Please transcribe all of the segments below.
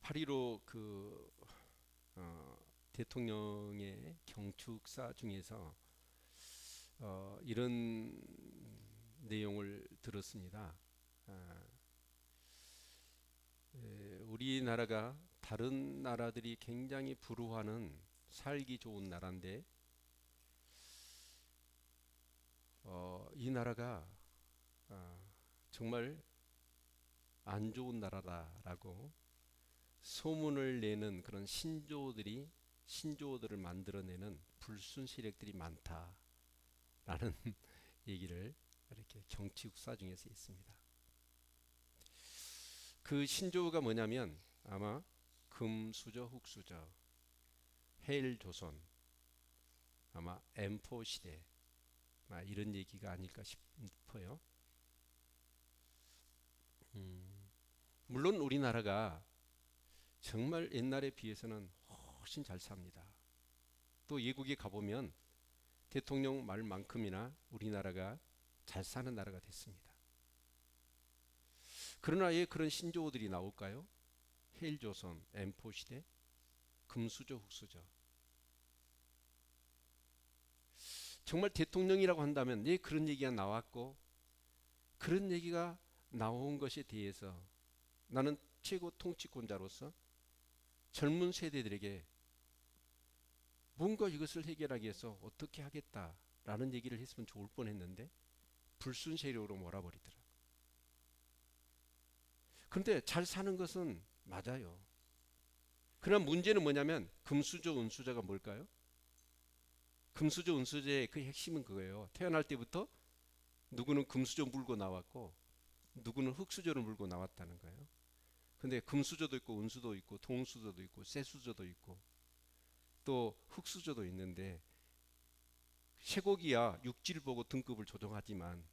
8.15 대통령의 경축사 중에서 이런 내용을 들었습니다. 아, 우리나라가 다른 나라들이 굉장히 부러워하는 살기 좋은 나라인데 이 나라가 아, 정말 안 좋은 나라다라고 소문을 내는 그런 신조어들을 만들어내는 불순 세력들이 많다라는 얘기를 이렇게 정치국사 중에서 있습니다. 그 신조어가 뭐냐면 아마 금수저, 흙수저, 해일조선, 아마 M4 시대 이런 얘기가 아닐까 싶어요. 물론 우리나라가 정말 옛날에 비해서는 훨씬 잘 삽니다. 또 외국에 가보면 대통령 말만큼이나 우리나라가 잘 사는 나라가 됐습니다. 그러나 왜 그런 신조어들이 나올까요? 해일조선, M4 시대, 금수저, 흙수저. 정말 대통령이라고 한다면 왜 그런 얘기가 나왔고 그런 얘기가 나온 것에 대해서 나는 최고 통치권자로서 젊은 세대들에게 뭔가 이것을 해결하기 위해서 어떻게 하겠다라는 얘기를 했으면 좋을 뻔했는데 불순 세력으로 몰아버리더라. 그런데 잘 사는 것은 맞아요. 그러나 문제는 뭐냐면 금수저, 은수저가 뭘까요? 금수저, 은수저의 그 핵심은 그거예요. 태어날 때부터 누구는 금수저 물고 나왔고 누구는 흙수저를 물고 나왔다는 거예요. 근데 금수저도 있고 은수도 있고 동수저도 있고 쇠수저도 있고 또 흙수저도 있는데 쇠고기야 육지를 보고 등급을 조정하지만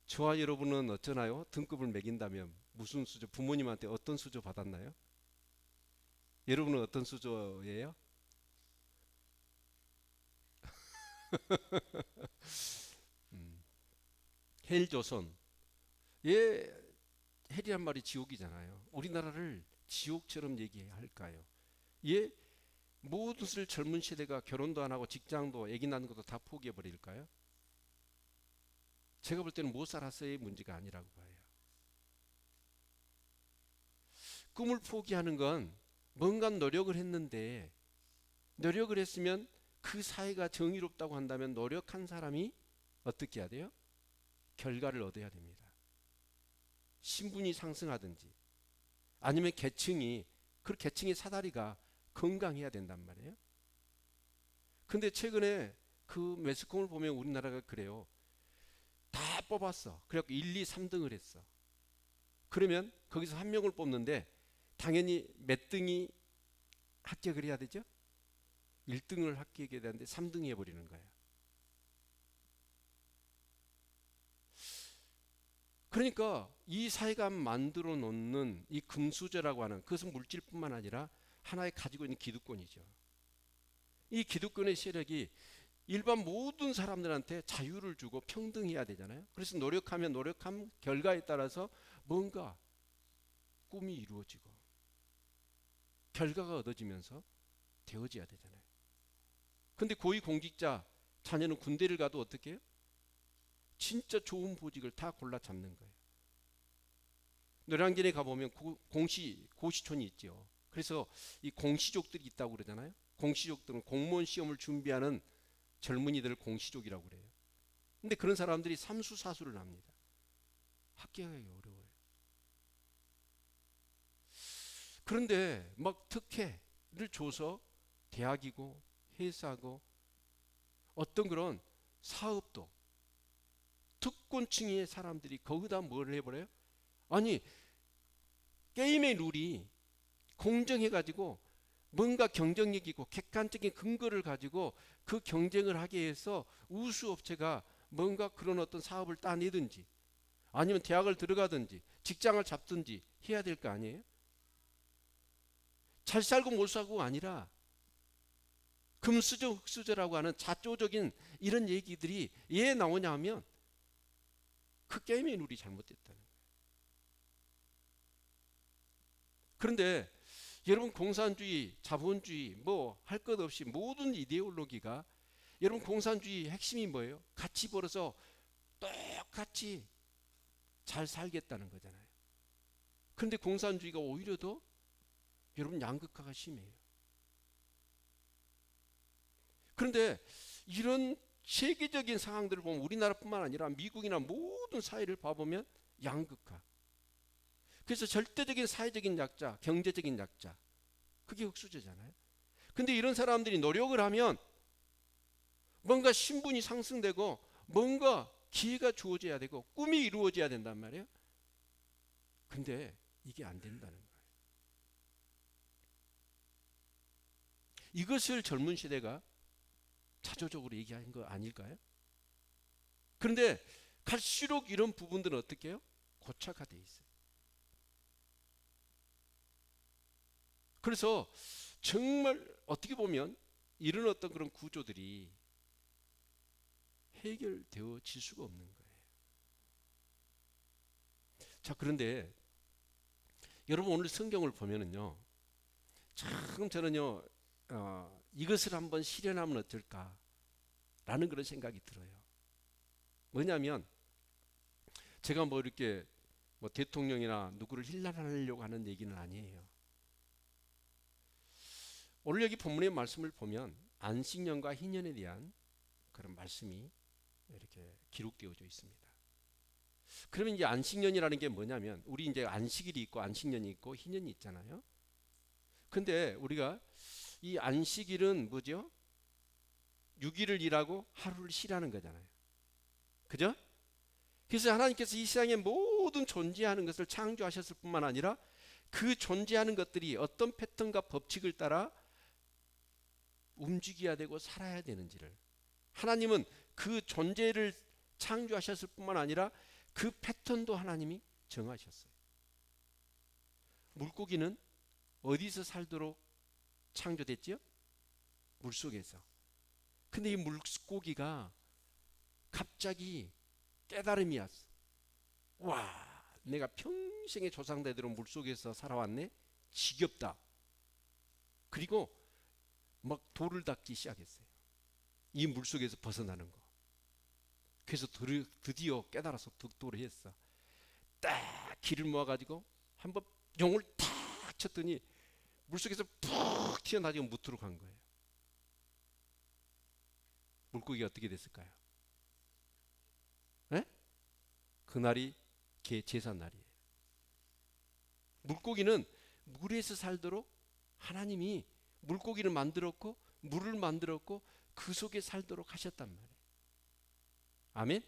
저와 여러분은 어쩌나요? 등급을 매긴다면 무슨 수저, 부모님한테 어떤 수저 받았나요? 여러분은 어떤 수저예요? 헬조선. 예, 헬이란 말이 지옥이잖아요. 우리나라를 지옥처럼 얘기할까요? 예, 모든 것을 젊은 세대가 결혼도 안 하고 직장도 아기 낳는 것도 다 포기해 버릴까요? 제가 볼 때는 못 살았어의 문제가 아니라고 봐요. 꿈을 포기하는 건 뭔가 노력을 했는데 노력을 했으면 그 사회가 정의롭다고 한다면 노력한 사람이 어떻게 해야 돼요? 결과를 얻어야 됩니다. 신분이 상승하든지 아니면 그 계층의 사다리가 건강해야 된단 말이에요. 근데 최근에 그 매스컴을 보면 우리나라가 그래요. 다 뽑았어. 그래갖고 1, 2, 3등을 했어. 그러면 거기서 한 명을 뽑는데 당연히 몇 등이 합격을 해야 되죠? 1등을 합격해야 되는데 3등 해버리는 거예요. 그러니까 이 사회가 만들어 놓는 이 금수저라고 하는 그것은 물질뿐만 아니라 하나의 가지고 있는 기득권이죠. 이 기득권의 세력이 일반 모든 사람들한테 자유를 주고 평등해야 되잖아요. 그래서 노력하면 노력한 결과에 따라서 뭔가 꿈이 이루어지고 결과가 얻어지면서 되어져야 되잖아요. 근데 고위공직자 자녀는 군대를 가도 어떻게 해요? 진짜 좋은 보직을 다 골라 잡는 거예요. 노량진에 가보면 고시촌이 있죠. 그래서 이 공시족들이 있다고 그러잖아요. 공시족들은 공무원 시험을 준비하는 젊은이들을 공시족이라고 그래요. 근데 그런 사람들이 삼수사수를 합니다. 합격하기 어려워요. 그런데 막 특혜를 줘서 대학이고 회사고 어떤 그런 사업도 특권층의 사람들이 거기다 뭘 해버려요? 아니 게임의 룰이 공정해가지고 뭔가 경쟁력이고 객관적인 근거를 가지고 그 경쟁을 하게 해서 우수업체가 뭔가 그런 어떤 사업을 따내든지 아니면 대학을 들어가든지 직장을 잡든지 해야 될 거 아니에요? 잘 살고 못 살고가 아니라 금수저 흙수저라고 하는 자조적인 이런 얘기들이 왜 나오냐 하면 그 게임의 룰이 잘못됐다는 거예요. 그런데 여러분 공산주의, 자본주의 뭐 할 것 없이 모든 이데올로기가 여러분 공산주의 핵심이 뭐예요? 같이 벌어서 똑같이 잘 살겠다는 거잖아요. 그런데 공산주의가 오히려 더 여러분 양극화가 심해요. 그런데 이런 세계적인 상황들을 보면 우리나라뿐만 아니라 미국이나 모든 사회를 봐보면 양극화. 그래서 절대적인 사회적인 약자, 경제적인 약자, 그게 흑수저잖아요. 근데 이런 사람들이 노력을 하면 뭔가 신분이 상승되고 뭔가 기회가 주어져야 되고 꿈이 이루어져야 된단 말이에요. 근데 이게 안 된다는 거예요. 이것을 젊은 시대가 자조적으로 얘기한 거 아닐까요? 그런데 갈수록 이런 부분들은 어떻게 해요? 고착화되어 있어요. 그래서 정말 어떻게 보면 이런 어떤 그런 구조들이 해결되어질 수가 없는 거예요. 자, 그런데 여러분 오늘 성경을 보면은요, 참 저는요, 이것을 한번 실현하면 어떨까라는 그런 생각이 들어요. 뭐냐면 제가 뭐 이렇게 뭐 대통령이나 누구를 힐난하려고 하는 얘기는 아니에요. 오늘 여기 본문의 말씀을 보면 안식년과 희년에 대한 그런 말씀이 이렇게 기록되어져 있습니다. 그러면 이제 안식년이라는 게 뭐냐면 우리 이제 안식일이 있고 안식년이 있고 희년이 있잖아요. 근데 우리가 이 안식일은 뭐죠? 6일을 일하고 하루를 쉬라는 거잖아요. 그죠? 그래서 하나님께서 이 세상에 모든 존재하는 것을 창조하셨을 뿐만 아니라 그 존재하는 것들이 어떤 패턴과 법칙을 따라 움직여야 되고 살아야 되는지를, 하나님은 그 존재를 창조하셨을 뿐만 아니라 그 패턴도 하나님이 정하셨어요. 물고기는 어디서 살도록 창조됐지요? 물속에서. 근데 이 물고기가 갑자기 깨달음이 왔어. 와, 내가 평생의 조상대대로 물속에서 살아왔네? 지겹다. 그리고 막 돌을 닦기 시작했어요. 이 물속에서 벗어나는 거. 그래서 드디어 깨달아서 득도를 했어. 딱 기를 모아가지고 한번 용을 탁 쳤더니 물속에서 푹 튀어나지고 무트로 간 거예요. 물고기가 어떻게 됐을까요? 에? 그날이 제삿 날이에요. 물고기는 물에서 살도록 하나님이 물고기를 만들었고 물을 만들었고 그 속에 살도록 하셨단 말이에요. 아멘.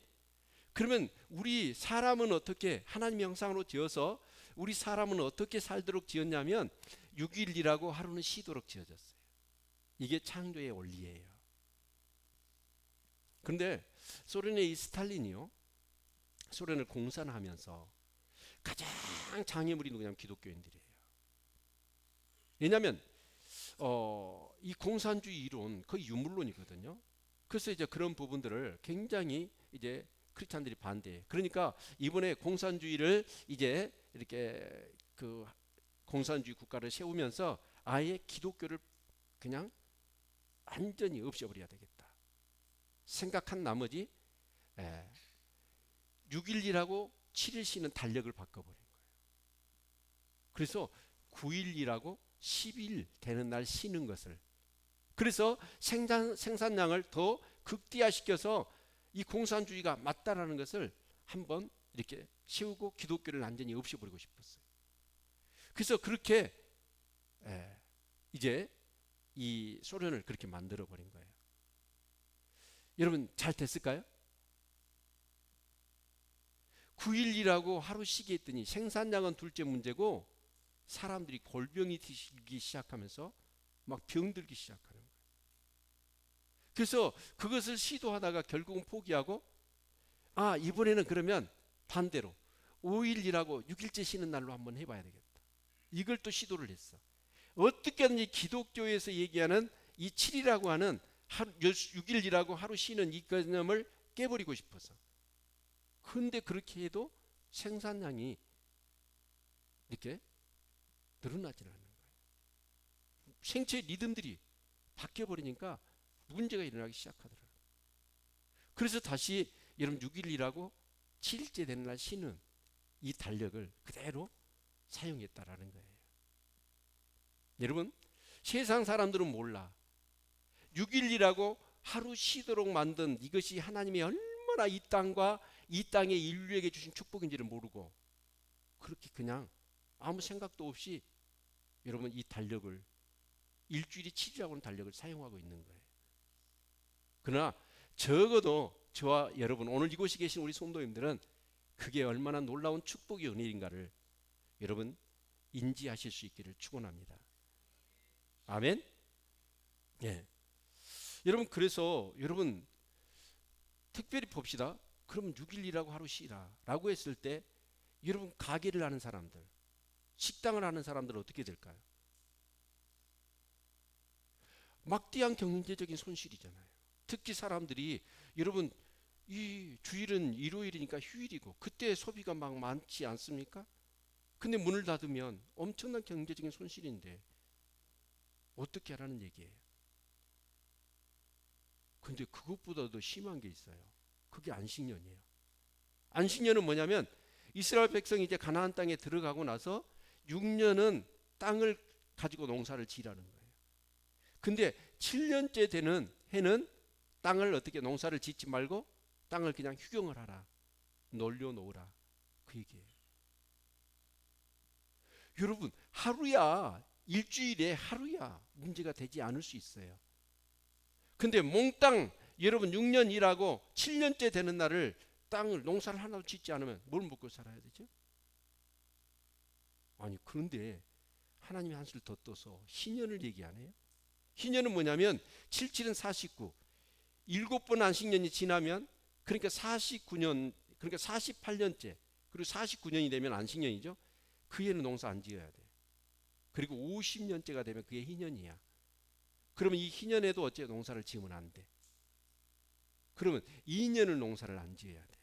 그러면 우리 사람은 어떻게 하나님 형상으로 지어서 우리 사람은 어떻게 살도록 지었냐면 6일 일하고 하루는 쉬도록 지어졌어요. 이게 창조의 원리예요. 그런데 소련의 이 스탈린이요, 소련을 공산하면서 가장 장애물이 누구냐면 기독교인들이에요. 왜냐하면 이 공산주의 이론 거의 유물론이거든요. 그래서 이제 그런 부분들을 굉장히 이제 크리스찬들이 반대해. 그러니까 이번에 공산주의를 이제 이렇게 그 공산주의 국가를 세우면서 아예 기독교를 그냥 완전히 없애버려야 되겠다 생각한 나머지 6일 일하고 7일 쉬는 달력을 바꿔버린 거예요. 그래서 9일 일하고 10일 되는 날 쉬는 것을, 그래서 생산량을 더 극대화시켜서 이 공산주의가 맞다라는 것을 한번 이렇게 세우고 기독교를 완전히 없애버리고 싶었어요. 그래서 그렇게 이제 이 소련을 그렇게 만들어버린 거예요. 여러분 잘 됐을까요? 9일 일하고 하루 쉬게 했더니 생산량은 둘째 문제고 사람들이 골병이 들기 시작하면서 막 병들기 시작하는 거예요. 그래서 그것을 시도하다가 결국은 포기하고 이번에는 그러면 반대로 5일 일하고 6일째 쉬는 날로 한번 해봐야 되겠다. 이걸 또 시도를 했어. 어떻게든지 기독교에서 얘기하는 이 7이라고 하는 6일 일하고 하루 쉬는 이 개념을 깨버리고 싶어서. 그런데 그렇게 해도 생산량이 이렇게 늘어나질 않는 거예요. 생체 리듬들이 바뀌어버리니까 문제가 일어나기 시작하더라고요. 그래서 다시 여러분 6일이라고 7일째 되는 날 쉬는 이 달력을 그대로 사용했다라는 거예요. 여러분, 세상 사람들은 몰라. 6일이라고 하루 쉬도록 만든 이것이 하나님이 얼마나 이 땅과 이 땅의 인류에게 주신 축복인지를 모르고 그렇게 그냥 아무 생각도 없이 여러분 이 달력을 일주일이 7일이라고 하는 달력을 사용하고 있는 거예요. 그러나 적어도 저와 여러분 오늘 이곳에 계신 우리 성도님들은 그게 얼마나 놀라운 축복의 은혜인가를 여러분 인지하실 수 있기를 축원합니다. 아멘. 예. 여러분 그래서 여러분 특별히 봅시다. 그럼 6일이라고 하루 쉬라 라고 했을 때 여러분 가게를 하는 사람들, 식당을 하는 사람들은 어떻게 될까요? 막대한 경제적인 손실이잖아요. 특히 사람들이 여러분 이 주일은 일요일이니까 휴일이고 그때 소비가 막 많지 않습니까? 근데 문을 닫으면 엄청난 경제적인 손실인데 어떻게 하라는 얘기예요. 근데 그것보다 더 심한 게 있어요. 그게 안식년이에요. 안식년은 뭐냐면 이스라엘 백성이 이제 가나안 땅에 들어가고 나서 6년은 땅을 가지고 농사를 지라는 거예요. 근데 7년째 되는 해는 땅을 어떻게 농사를 짓지 말고 땅을 그냥 휴경을 하라. 놀려놓으라. 그 얘기예요. 여러분 하루야, 일주일에 하루야 문제가 되지 않을 수 있어요. 근데 몽땅 여러분 6년 일하고 7년째 되는 날을 땅을 농사를 하나도 짓지 않으면 뭘 먹고 살아야 되죠? 아니 그런데 하나님이 한술 더 떠서 희년을 얘기 안 해요? 희년은 뭐냐면 77은 49 7번 안식년이 지나면 그러니까 49년 그러니까 48년째 그리고 49년이 되면 안식년이죠. 그 해는 농사 안 지어야 돼. 그리고 50년째가 되면 그게 희년이야. 그러면 이 희년에도 어째 농사를 지으면 안 돼. 그러면 2년을 농사를 안 지어야 돼.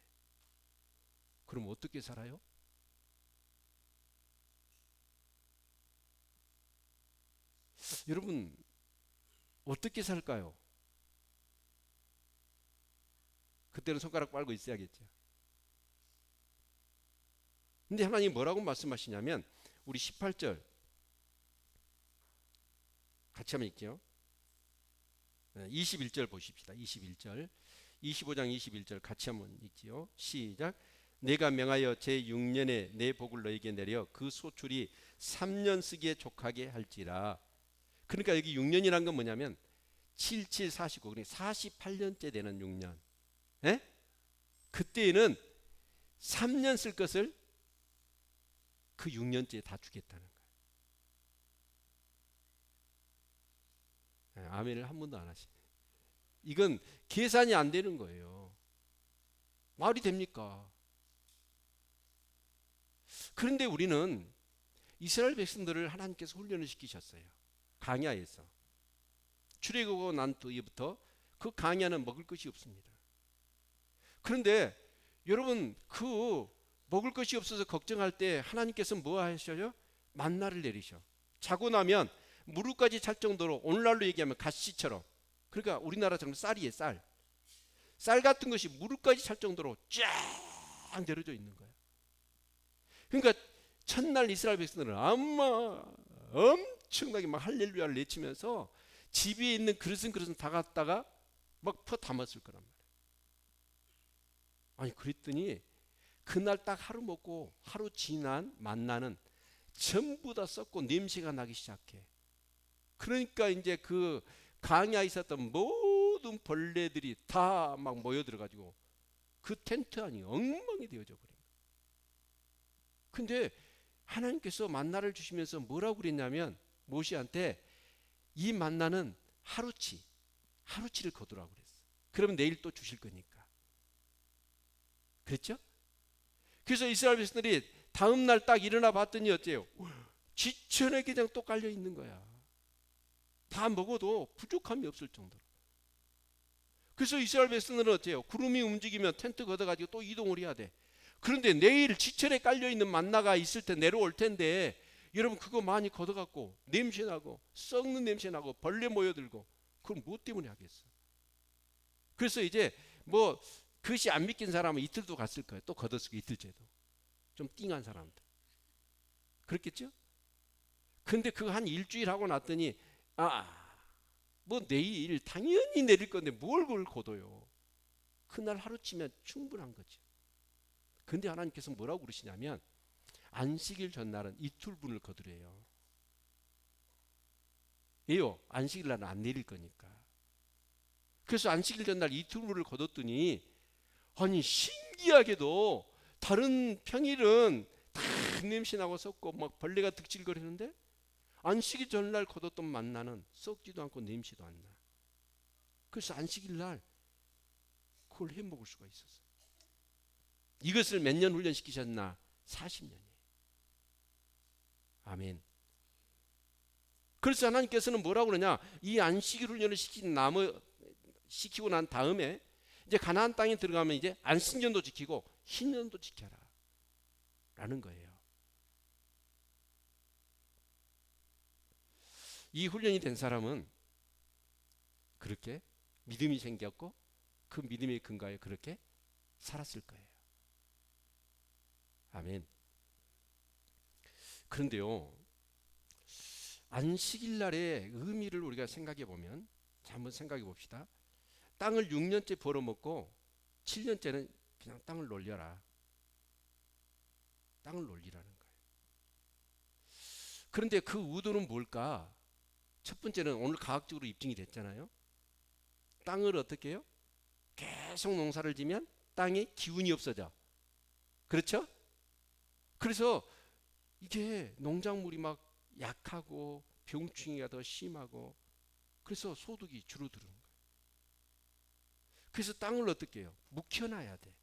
그럼 어떻게 살아요? 여러분 어떻게 살까요? 그때는 손가락 빨고 있어야겠죠. 근데 하나님 뭐라고 말씀하시냐면 우리 18절 같이 한번 읽게요. 21절 보십시다. 21절 25장 21절 같이 한번 읽지요. 시작. 내가 명하여 제6년에 내 복을 너에게 내려 그 소출이 3년 쓰기에 족하게 할지라. 그러니까 여기 6년이란 건 뭐냐면 77, 49 그러니까 48년째 되는 6년. 에? 그때에는 3년 쓸 것을 그 6년째에 다 주겠다는 거예요. 아멘을 한 번도 안 하시네. 이건 계산이 안 되는 거예요. 말이 됩니까? 그런데 우리는 이스라엘 백성들을 하나님께서 훈련을 시키셨어요. 광야에서. 출애굽하고 난 뒤부터 그 광야는 먹을 것이 없습니다. 그런데 여러분 그 먹을 것이 없어서 걱정할 때 하나님께서 뭐 하셔요? 만나를 내리셔. 자고 나면 무릎까지 찰 정도로 오늘날로 얘기하면 갓씨처럼 그러니까 우리나라처럼 쌀이에요. 쌀 같은 것이 무릎까지 찰 정도로 쫙 내려져 있는 거예요. 그러니까 첫날 이스라엘 백성들은 아마 엄청나게 막 할렐루야를 외치면서 집에 있는 그릇은 다 갖다가 막 퍼 담았을 거란 말이에요. 아니 그랬더니 그날 딱 하루 먹고 하루 지난 만나는 전부 다 썩고 냄새가 나기 시작해. 그러니까 이제 그 강야에 있었던 모든 벌레들이 다 막 모여들어가지고 그 텐트 안이 엉망이 되어져 버린 거예요. 근데 하나님께서 만나를 주시면서 뭐라고 그랬냐면 모시한테 이 만나는 하루치를 거두라고 그랬어. 그러면 내일 또 주실 거니까. 그랬죠? 그래서 이스라엘 백성들이 다음 날 딱 일어나 봤더니 어때요? 지천에 그냥 또 깔려 있는 거야. 다 먹어도 부족함이 없을 정도로. 그래서 이스라엘 백성들은 어때요? 구름이 움직이면 텐트 걷어가지고 또 이동을 해야 돼. 그런데 내일 지천에 깔려 있는 만나가 있을 때 내려올 텐데 여러분 그거 많이 걷어갖고 냄새나고 썩는 냄새나고 벌레 모여들고 그걸 무엇 때문에 하겠어? 그래서 이제 뭐 그것이 안 믿긴 사람은 이틀도 갔을 거예요. 또 걷어쓰고 이틀째도. 좀 띵한 사람들. 그렇겠죠? 근데 그거 한 일주일 하고 났더니 뭐 내일 당연히 내릴 건데 뭘 그걸 걷어요. 그날 하루치면 충분한 거죠. 근데 하나님께서 뭐라고 그러시냐면 안식일 전날은 이틀분을 거두래요. 왜요? 안식일 날은 안 내릴 거니까. 그래서 안식일 전날 이틀분을 거뒀더니 아니 신기하게도 다른 평일은 다 냄새나고 썩고 막 벌레가 득질거리는데 안식일 전날 거뒀던 만나는 썩지도 않고 냄새도 안 나. 그래서 안식일 날 그걸 해 먹을 수가 있었어요. 이것을 몇 년 훈련시키셨나? 40년이에요. 아멘. 그래서 하나님께서는 뭐라고 그러냐? 이 안식일 훈련을 시키고 난 다음에 이제 가나안 땅에 들어가면 이제 안식년도 지키고 신년도 지켜라 라는 거예요. 이 훈련이 된 사람은 그렇게 믿음이 생겼고 그 믿음의 근거에 그렇게 살았을 거예요. 아멘. 그런데요, 안식일 날의 의미를 우리가 생각해 보면, 한번 생각해 봅시다. 땅을 6년째 벌어먹고 7년째는 그냥 땅을 놀려라. 땅을 놀리라는 거예요. 그런데 그 의도는 뭘까? 첫 번째는 오늘 과학적으로 입증이 됐잖아요. 땅을 어떻게 해요? 계속 농사를 지면 땅에 기운이 없어져. 그렇죠? 그래서 이게 농작물이 막 약하고 병충해가 더 심하고 그래서 소득이 줄어드는 거예요. 그래서 땅을 어떻게 해요? 묵혀놔야 돼.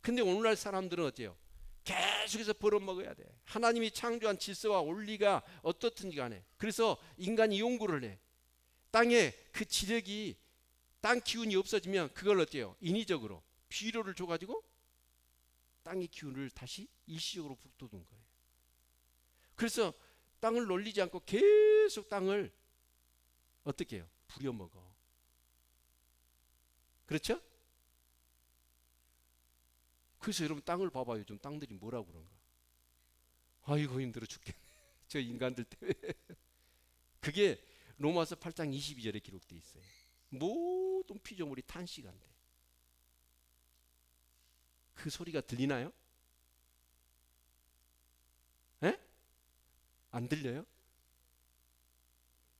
근데 오늘날 사람들은 어때요? 계속해서 벌어먹어야 돼. 하나님이 창조한 질서와 원리가 어떻든지 간에. 그래서 인간이 연구를 해. 땅에 그 지력이 땅 기운이 없어지면 그걸 어때요? 인위적으로 비료를 줘가지고 땅의 기운을 다시 일시적으로 북돋운 거예요. 그래서 땅을 놀리지 않고 계속 땅을 어떻게 해요? 부려먹어. 그렇죠? 그래서 여러분 땅을 봐봐요. 요즘 땅들이 뭐라고 그런가? 아이고 힘들어 죽겠네. 저 인간들 때문에. 그게 로마서 8장 22절에 기록되어 있어요. 모든 피조물이 탄식한대. 그 소리가 들리나요? 에? 안 들려요?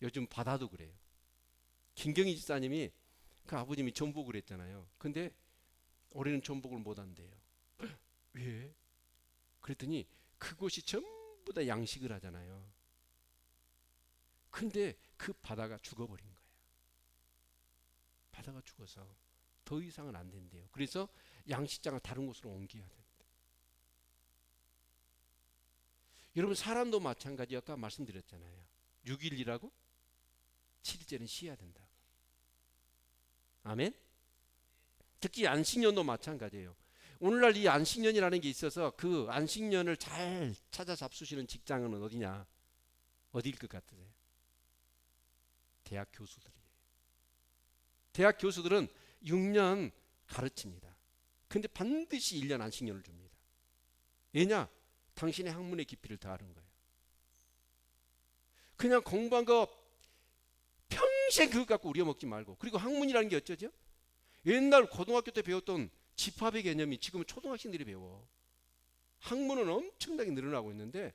요즘 바다도 그래요. 김경희 집사님이 그 아버님이 전복을 했잖아요. 근데 올해는 전복을 못 한대요. 왜? 그랬더니 그곳이 전부 다 양식을 하잖아요. 근데 그 바다가 죽어버린 거예요. 바다가 죽어서 더 이상은 안 된대요. 그래서 양식장을 다른 곳으로 옮겨야 된대. 여러분 사람도 마찬가지. 아까 말씀드렸잖아요. 6일 일하고 7일째는 쉬어야 된다고. 아멘. 특히 안식년도 마찬가지예요. 오늘날 이 안식년이라는 게 있어서 그 안식년을 잘 찾아 잡수시는 직장은 어디냐? 어디일 것 같으세요? 대학 교수들이에요. 대학 교수들은 6년 가르칩니다. 근데 반드시 1년 안식년을 줍니다. 왜냐? 당신의 학문의 깊이를 더하는 거예요. 그냥 공부한 거 평생 그것 갖고 우려먹지 말고. 그리고 학문이라는 게 어쩌죠? 옛날 고등학교 때 배웠던 집합의 개념이 지금은 초등학생들이 배워. 학문은 엄청나게 늘어나고 있는데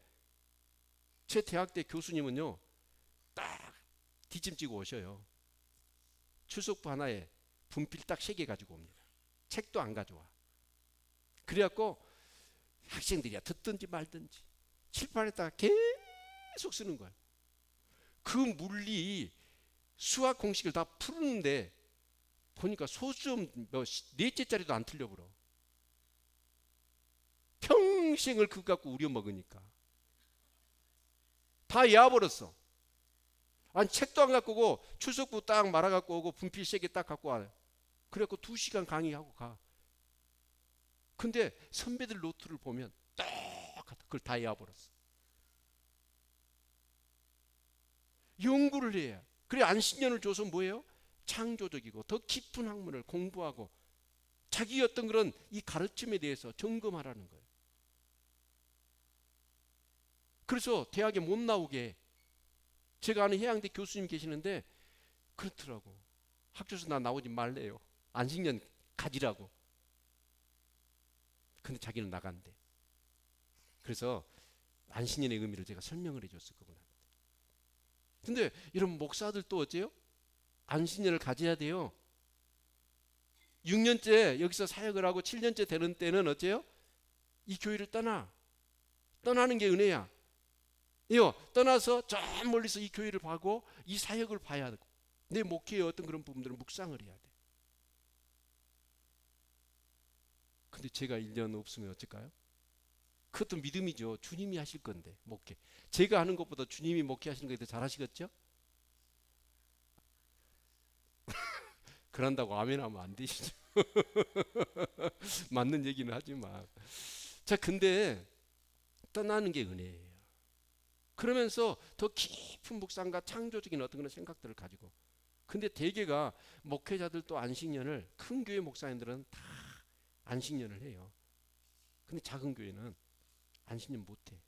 제 대학 때 교수님은요 딱 뒷짐지고 오셔요. 출석부 하나에 분필 딱 3개 가지고 옵니다. 책도 안 가져와. 그래갖고 학생들이야 듣든지 말든지 칠판에다가 계속 쓰는 거예요. 그 물리 수학 공식을 다 푸는데 보니까 소수점 뭐 4째짜리도 안 틀려버려. 평생을 그거 갖고 우려먹으니까 다 외워버렸어. 아니 책도 안 갖고 오고 출석부 딱 말아갖고 오고 분필 3개 딱 갖고 와. 그래갖고 2시간 강의하고 가. 근데 선배들 노트를 보면 똑같아. 그걸 다 외워버렸어. 연구를 해야. 그래 안식년을 줘서 뭐예요? 창조적이고 더 깊은 학문을 공부하고 자기 어떤 그런 이 가르침에 대해서 점검하라는 거예요. 그래서 대학에 못 나오게, 제가 아는 해양대 교수님 계시는데 그렇더라고. 학교에서 나 나오지 말래요. 안식년 가지라고. 근데 자기는 나간대. 그래서 안식년의 의미를 제가 설명을 해줬을 그분한테. 근데 이런 목사들 또 어째요? 안식년을 가져야 돼요. 6년째 여기서 사역을 하고 7년째 되는 때는 어째요? 이 교회를 떠나는 게 은혜야. 이요, 떠나서 저 멀리서 이 교회를 봐고 이 사역을 봐야 하고 내 목회의 어떤 그런 부분들은 묵상을 해야 돼. 근데 제가 1년 없으면 어쩔까요? 그것도 믿음이죠. 주님이 하실 건데 목회. 제가 하는 것보다 주님이 목회하시는 것에 더 잘하시겠죠? 그런다고 아멘하면 안 되시죠. 맞는 얘기는 하지만. 자, 근데 떠나는 게 은혜예요. 그러면서 더 깊은 묵상과 창조적인 어떤 그런 생각들을 가지고. 근데 대개가 목회자들도 안식년을, 큰 교회 목사님들은 다 안식년을 해요. 근데 작은 교회는 안식년 못해.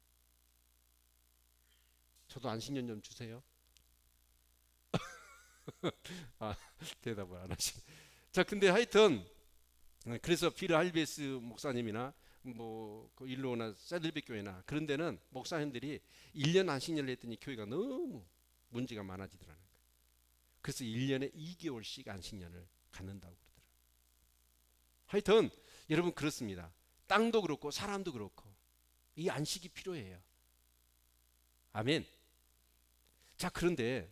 저도 안식년 좀 주세요. 아, 대답을 안 하시네. 자, 근데 하여튼 그래서 피르 할베스 목사님이나 뭐그 일로나 세들백 교회나 그런 데는 목사님들이 1년 안식년을 했더니 교회가 너무 문제가 많아지더라는 거예요. 그래서 1년에 2개월씩 안식년을 갖는다고 그러더라고요. 하여튼 여러분 그렇습니다. 땅도 그렇고 사람도 그렇고 이 안식이 필요해요. 아멘. 자, 그런데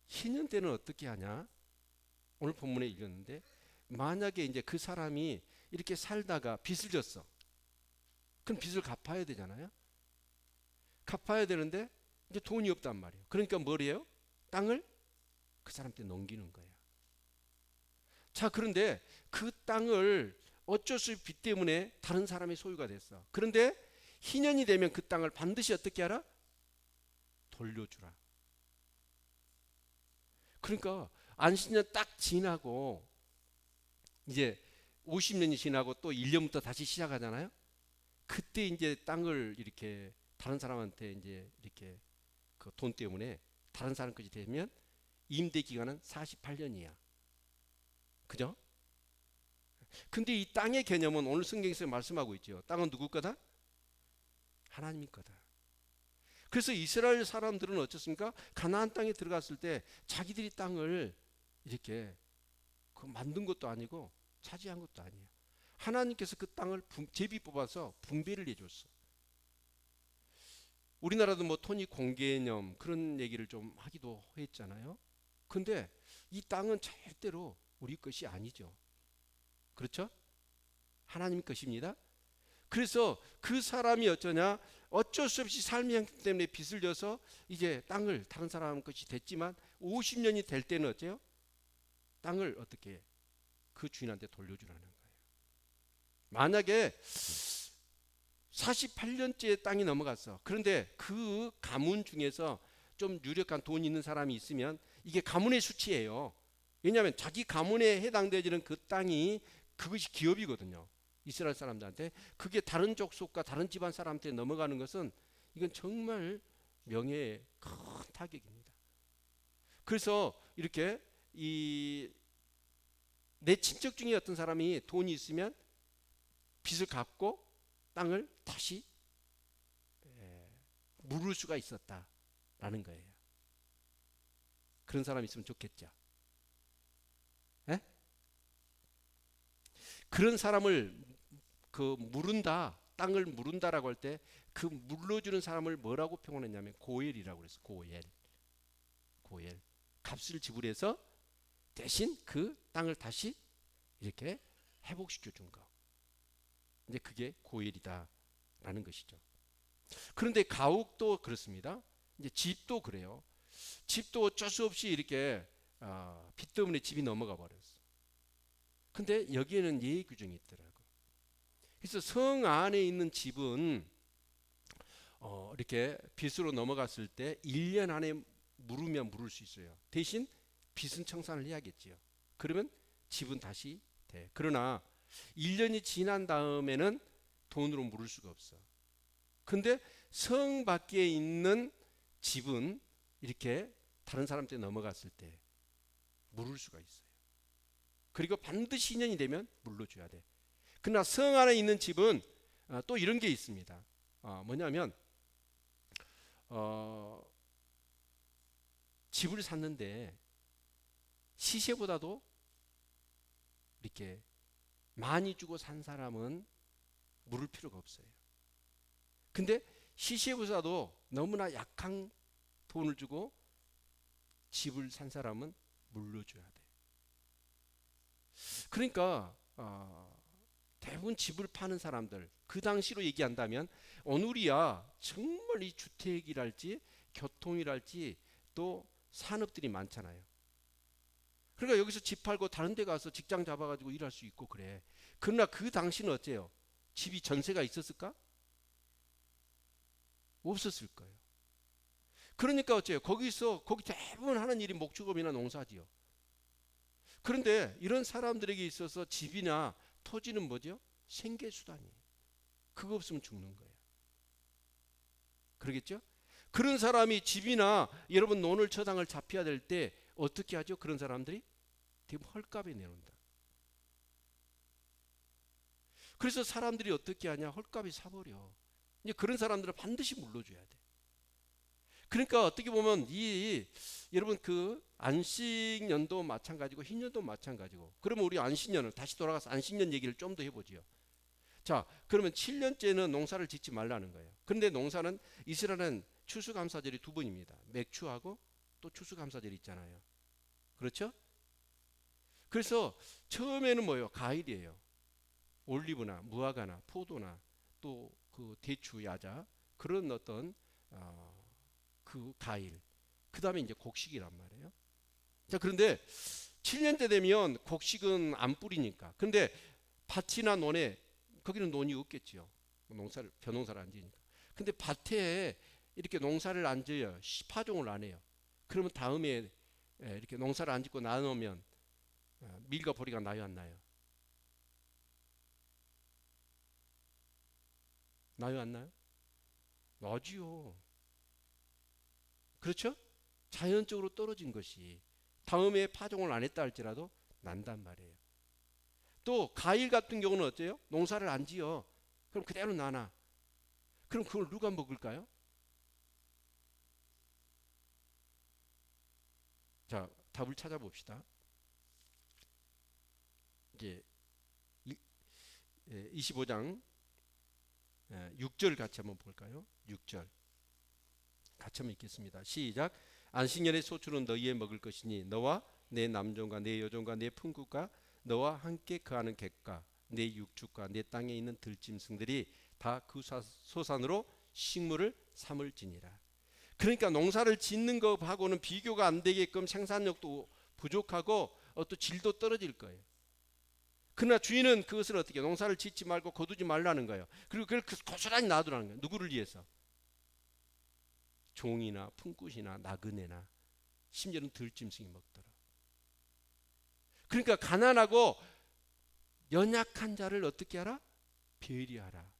희년 때는 어떻게 하냐? 오늘 본문에 읽었는데 만약에 이제 그 사람이 이렇게 살다가 빚을 졌어. 그럼 빚을 갚아야 되잖아요. 갚아야 되는데 이제 돈이 없단 말이에요. 그러니까 뭐래요? 땅을 그 사람한테 넘기는 거예요. 자, 그런데 그 땅을 어쩔 수 없이 빚 때문에 다른 사람의 소유가 됐어. 그런데 희년이 되면 그 땅을 반드시 어떻게 하라? 돌려주라. 그러니까 안식년 딱 지나고 이제 50년이 지나고 또 1년부터 다시 시작하잖아요. 그때 이제 땅을 이렇게 다른 사람한테 이제 이렇게 그 돈 때문에 다른 사람 것이 되면 임대 기간은 48년이야. 그죠? 근데 이 땅의 개념은 오늘 성경에서 말씀하고 있죠. 땅은 누구 거다? 하나님 거다. 그래서 이스라엘 사람들은 어떻습니까? 가나안 땅에 들어갔을 때 자기들이 땅을 이렇게 그 만든 것도 아니고 차지한 것도 아니에요. 하나님께서 그 땅을 제비 뽑아서 분배를 해줬어. 우리나라도 뭐 토지 공개념 그런 얘기를 좀 하기도 했잖아요. 근데 이 땅은 절대로 우리 것이 아니죠. 그렇죠? 하나님 것입니다. 그래서 그 사람이 어쩌냐? 어쩔 수 없이 삶의 형편 때문에 빚을 져서 이제 땅을 다른 사람 것이 됐지만 50년이 될 때는 어째요? 땅을 어떻게 그 주인한테 돌려주라는 거예요. 만약에 48년째 땅이 넘어갔어. 그런데 그 가문 중에서 좀 유력한 돈 있는 사람이 있으면 이게 가문의 수치예요. 왜냐하면 자기 가문에 해당되지는 그 땅이 그것이 기업이거든요. 이스라엘 사람들한테. 그게 다른 족속과 다른 집안 사람한테 넘어가는 것은 이건 정말 명예에 큰 타격입니다. 그래서 이렇게 내 친척 중에 어떤 사람이 돈이 있으면 빚을 갚고 땅을 다시 물을 수가 있었다라는 거예요. 그런 사람이 있으면 좋겠죠. 에? 그런 사람을 그 물은다, 땅을 물은다라고 할 때 그 물러주는 사람을 뭐라고 표현했냐면 고엘이라고 그랬어. 고엘. 값을 지불해서 대신 그 땅을 다시 이렇게 회복시켜 준 거. 이제 그게 고엘이다라는 것이죠. 그런데 가옥도 그렇습니다. 이제 집도 그래요. 집도 어쩔 수 없이 이렇게 빚 때문에 집이 넘어가 버렸어. 근데 여기에는 예의 규정이 있더라고. 그래서 성 안에 있는 집은 이렇게 빚으로 넘어갔을 때 1년 안에 물으면 물을 수 있어요. 대신 빚은 청산을 해야겠지요. 그러면 집은 다시 돼. 그러나 1년이 지난 다음에는 돈으로 물을 수가 없어. 근데 성 밖에 있는 집은 이렇게 다른 사람한테 넘어갔을 때 물을 수가 있어요. 그리고 반드시 2년이 되면 물러줘야 돼. 그러나 성 안에 있는 집은 또 이런 게 있습니다. 뭐냐면 집을 샀는데 시세보다도 이렇게 많이 주고 산 사람은 물을 필요가 없어요. 근데 시세보다도 너무나 약한 돈을 주고 집을 산 사람은 물러줘야 돼. 그러니까 대부분 집을 파는 사람들, 그 당시로 얘기한다면 오늘이야 정말 이 주택이랄지 교통이랄지 또 산업들이 많잖아요. 그러니까 여기서 집 팔고 다른 데 가서 직장 잡아가지고 일할 수 있고 그래. 그러나 그 당시는 어째요? 집이 전세가 있었을까? 없었을 거예요. 그러니까 어째요? 거기 대부분 하는 일이 목축업이나 농사지요. 그런데 이런 사람들에게 있어서 집이나 토지는 뭐죠? 생계수단이에요. 그거 없으면 죽는 거예요. 그러겠죠? 그런 사람이 집이나 여러분 논을 처당을 잡혀야 될 때 어떻게 하죠? 그런 사람들이 대부분 헐값에 내놓는다. 그래서 사람들이 어떻게 하냐? 헐값에 사버려. 이제 그런 사람들은 반드시 물러줘야 돼. 그러니까 어떻게 보면 여러분 그 안식년도 마찬가지고 흰년도 마찬가지고. 그러면 우리 안식년을 다시 돌아가서 안식년 얘기를 좀 더 해보지요. 자, 그러면 7년째는 농사를 짓지 말라는 거예요. 그런데 농사는 이스라엘은 추수감사절이 2번입니다. 맥추하고 또 추수감사절이 있잖아요. 그렇죠? 그래서 처음에는 뭐예요? 과일이에요. 올리브나 무화과나 포도나 또 그 대추, 야자 그런 어떤 그 과일. 그 다음에 이제 곡식이란 말이에요. 자, 그런데 7년째 되면 곡식은 안 뿌리니까. 근데 밭이나 논에 거기는 논이 없겠지요. 벼농사를 안 지으니까. 근데 밭에 이렇게 농사를 안 지어요. 파종을 안 해요. 그러면 다음에 이렇게 농사를 안 짓고 나누면 밀과 보리가 나요, 안 나요? 나요, 안 나요? 나지요. 그렇죠? 자연적으로 떨어진 것이 다음에 파종을 안 했다 할지라도 난단 말이에요. 또 과일 같은 경우는 어때요? 농사를 안 지어. 그럼 그대로 나나. 그럼 그걸 누가 먹을까요? 자, 답을 찾아봅시다. 이제 25장 6절 같이 한번 볼까요? 6절 같이 한번 읽겠습니다. 시작. 안식년의 소출은 너희의 먹을 것이니 너와 내 남종과 내 여종과 내 품꾼과 너와 함께 거하는 객과 내 육축과 내 땅에 있는 들짐승들이 다 그 소산으로 식물을 삼을지니라. 그러니까 농사를 짓는 것하고는 비교가 안 되게끔 생산력도 부족하고 또 질도 떨어질 거예요. 그러나 주인은 그것을 어떻게 농사를 짓지 말고 거두지 말라는 거예요. 그리고 그걸 고스란히 놔두라는 거예요. 누구를 위해서? 종이나 품꾼이나 나그네나 심지어는 들짐승이 먹더라. 그러니까 가난하고 연약한 자를 어떻게 하라? 배려하라.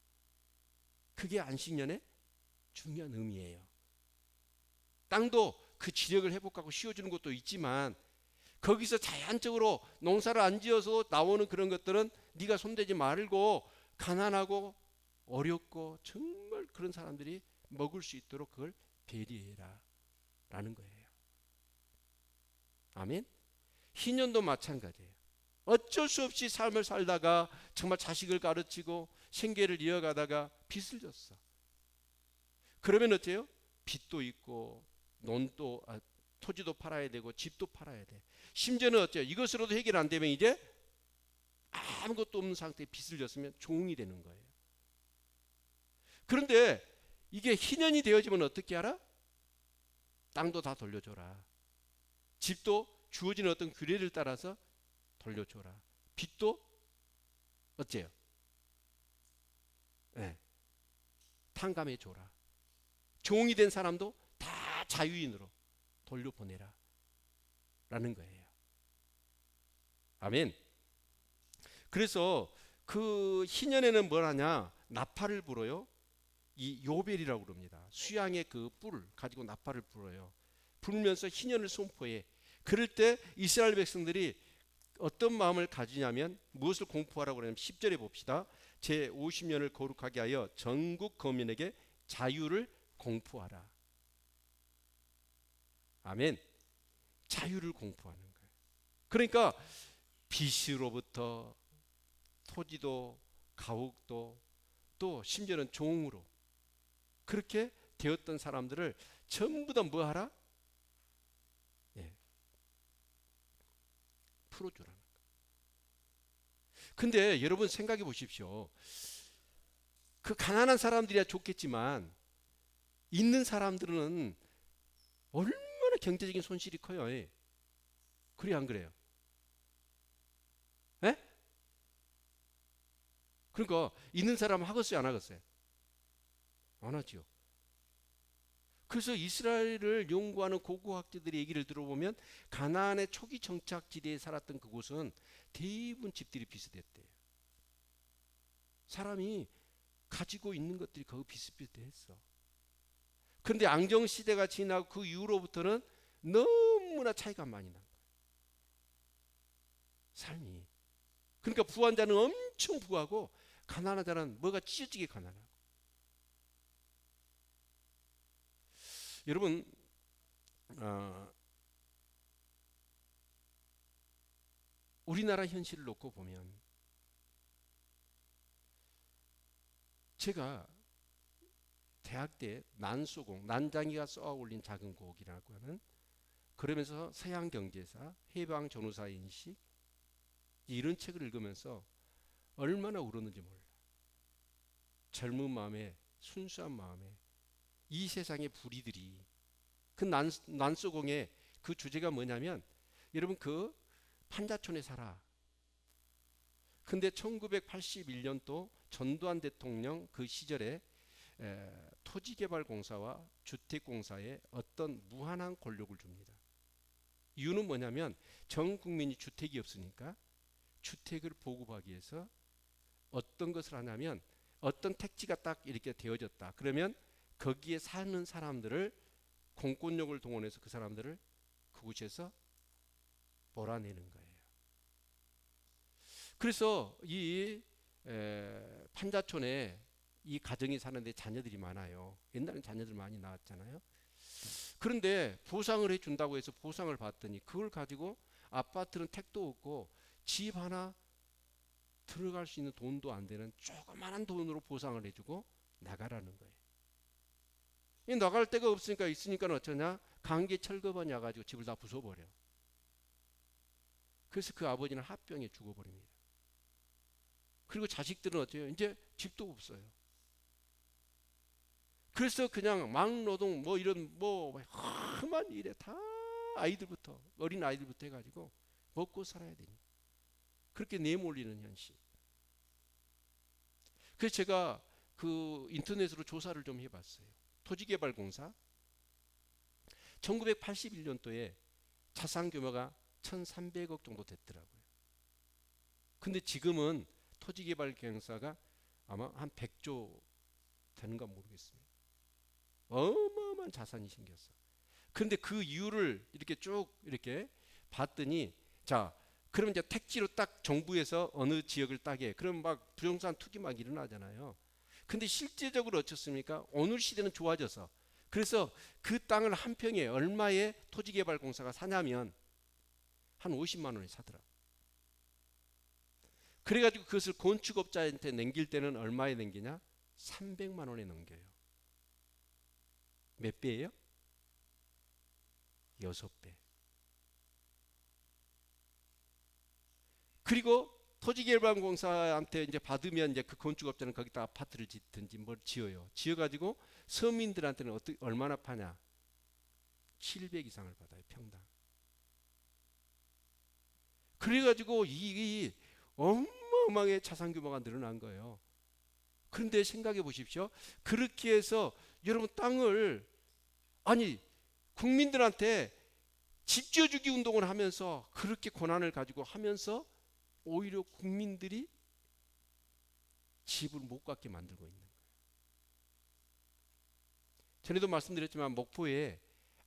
그게 안식년의 중요한 의미예요. 땅도 그 지력을 회복하고 씌워주는 것도 있지만 거기서 자연적으로 농사를 안 지어서 나오는 그런 것들은 네가 손대지 말고 가난하고 어렵고 정말 그런 사람들이 먹을 수 있도록 그걸 배려해라 라는 거예요. 아멘. 희년도 마찬가지예요. 어쩔 수 없이 삶을 살다가 정말 자식을 가르치고 생계를 이어가다가 빚을 졌어. 그러면 어때요? 빚도 있고 논도 토지도 팔아야 되고 집도 팔아야 돼. 심지어는 어때요? 이것으로도 해결 안 되면 이제 아무것도 없는 상태에 빚을 졌으면 종이 되는 거예요. 그런데 이게 희년이 되어지면 어떻게 하라? 땅도 다 돌려줘라. 집도 주어지는 어떤 규례를 따라서 돌려줘라. 빚도 어째요? 네. 탕감해줘라. 종이 된 사람도 다 자유인으로 돌려보내라 라는 거예요. 아멘. 그래서 그 희년에는 뭘 하냐? 나팔을 불어요. 이 요벨이라고 그럽니다. 수양의 그 뿔을 가지고 나팔을 불어요. 불면서 희년을 선포해. 그럴 때 이스라엘 백성들이 어떤 마음을 가지냐면 무엇을 공포하라고 그러냐면 10절에 봅시다. 제 50년을 거룩하게 하여 전국 거민에게 자유를 공포하라. 아멘. 자유를 공포하는 거예요. 그러니까 빚으로부터 토지도 가옥도 또 심지어는 종으로 그렇게 되었던 사람들을 전부 다 뭐 하라? 예. 풀어주라는 거예요. 근데 여러분 생각해 보십시오. 그 가난한 사람들이야 좋겠지만 있는 사람들은 얼마나 경제적인 손실이 커요. 예. 그래 안 그래요? 예? 그러니까 있는 사람은 하겠어요 안 하겠어요? 안 하죠. 그래서 이스라엘을 연구하는 고고학자들의 얘기를 들어보면 가나안의 초기 정착지대에 살았던 그곳은 대부분 집들이 비슷했대요. 사람이 가지고 있는 것들이 거의 비슷비슷했어. 그런데 앙정시대가 지나고 그 이후로부터는 너무나 차이가 많이 난 거예요. 삶이. 그러니까 부한 자는 엄청 부하고 가난한 자는 뭐가 찢어지게 가난하고. 여러분 우리나라 현실을 놓고 보면 제가 대학 때 난소곡, 난장이가 쏘아 올린 작은 곡이라고 하는 그러면서 서양 경제사, 해방 전후사 인식 이런 책을 읽으면서 얼마나 울었는지 몰라. 젊은 마음에 순수한 마음에 이 세상의 불의들이 그 난소공의 그 주제가 뭐냐면 여러분 그 판자촌에 살아. 근데 1981년도 전두환 대통령 그 시절에 토지개발공사와 주택공사에 어떤 무한한 권력을 줍니다. 이유는 뭐냐면 전 국민이 주택이 없으니까 주택을 보급하기 위해서 어떤 것을 하냐면 어떤 택지가 딱 이렇게 되어졌다. 그러면 거기에 사는 사람들을 공권력을 동원해서 그 사람들을 그곳에서 몰아내는 거예요. 그래서 이 판자촌에 이 가정이 사는데 자녀들이 많아요. 옛날엔 자녀들 많이 낳았잖아요. 그런데 보상을 해준다고 해서 보상을 받더니 그걸 가지고 아파트는 택도 없고 집 하나 들어갈 수 있는 돈도 안 되는 조그마한 돈으로 보상을 해주고 나가라는 거예요. 이 나갈 데가 없으니까 있으니까 어쩌냐? 강제 철거반이 와가지고 집을 다 부숴버려. 그래서 그 아버지는 합병에 죽어버립니다. 그리고 자식들은 어때요? 이제 집도 없어요. 그래서 그냥 막노동 뭐 이런 뭐 험한 일에 다 아이들부터 어린 아이들부터 해가지고 먹고 살아야 되니 그렇게 내몰리는 현실. 그래서 제가 그 인터넷으로 조사를 좀 해봤어요. 토지개발공사 1981년도에 자산 규모가 1,300억 정도 됐더라고요. 근데 지금은 토지개발공사가 아마 한 100조 되는가 모르겠습니다. 어마어마한 자산이 생겼어. 근데 그 이유를 이렇게 쭉 이렇게 봤더니 자 그럼 이제 택지로 딱 정부에서 어느 지역을 따게 그럼 막 부동산 투기 막 일어나잖아요. 근데 실제적으로 어떻습니까? 오늘 시대는 좋아져서 그래서 그 땅을 한 평에 얼마에 토지개발공사가 사냐면 한 50만 원에 사더라. 그래가지고 그것을 건축업자한테 넘길 때는 얼마에 넘기냐? 300만 원에 넘겨요. 몇 배예요? 6배. 그리고 토지개발공사한테 이제 받으면 이제 그 건축업자는 거기다 아파트를 짓든지 뭘 지어요. 지어가지고 서민들한테는 어떻게 얼마나 파냐? 700 이상을 받아요 평당. 그래가지고 이 어마어마하게 자산 규모가 늘어난 거예요. 그런데 생각해 보십시오. 그렇게 해서 여러분 땅을 아니 국민들한테 집 지어주기 운동을 하면서 그렇게 권한을 가지고 하면서 오히려 국민들이 집을 못 갖게 만들고 있는 거예요. 전에도 말씀드렸지만 목포에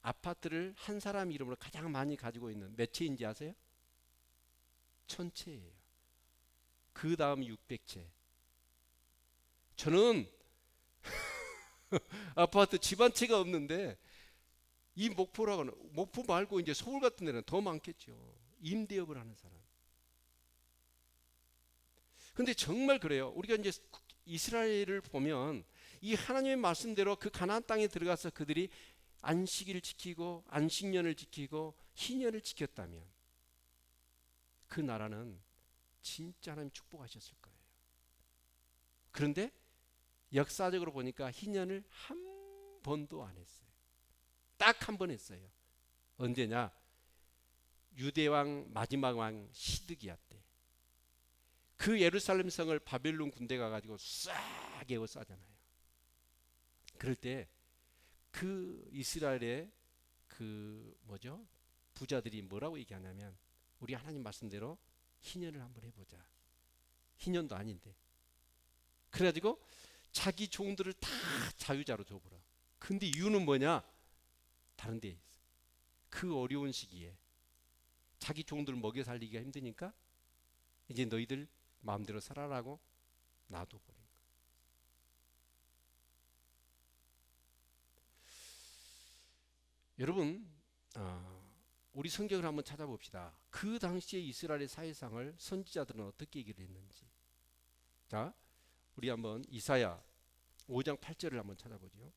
아파트를 한 사람 이름으로 가장 많이 가지고 있는 몇 채인지 아세요? 1000채예요. 그 다음 600채. 저는 아파트 집 한 채가 없는데 이 목포라고는 목포 말고 이제 서울 같은 데는 더 많겠죠. 임대업을 하는 사람. 근데 정말 그래요. 우리가 이제 이스라엘을 보면 이 하나님의 말씀대로 그 가나안 땅에 들어가서 그들이 안식일을 지키고 안식년을 지키고 희년을 지켰다면 그 나라는 진짜 하나님 축복하셨을 거예요. 그런데 역사적으로 보니까 희년을 한 번도 안 했어요. 딱 한 번 했어요. 언제냐? 유대왕 마지막 왕 시드기야 때. 그 예루살렘 성을 바벨론 군대가 가지고 싹 에워싸잖아요. 그럴 때 그 이스라엘의 그 뭐죠? 부자들이 뭐라고 얘기하냐면 우리 하나님 말씀대로 희년을 한번 해보자. 희년도 아닌데. 그래가지고 자기 종들을 다 자유자로 줘보라. 근데 이유는 뭐냐? 다른 데 있어. 그 어려운 시기에 자기 종들 먹여 살리기가 힘드니까 이제 너희들 마음대로 살아라고 놔둬버린 거야. 여러분 우리 성경을 한번 찾아봅시다. 그 당시에 이스라엘의 사회상을 선지자들은 어떻게 얘기를 했는지. 자, 우리 한번 이사야 5장 8절을 한번 찾아보죠.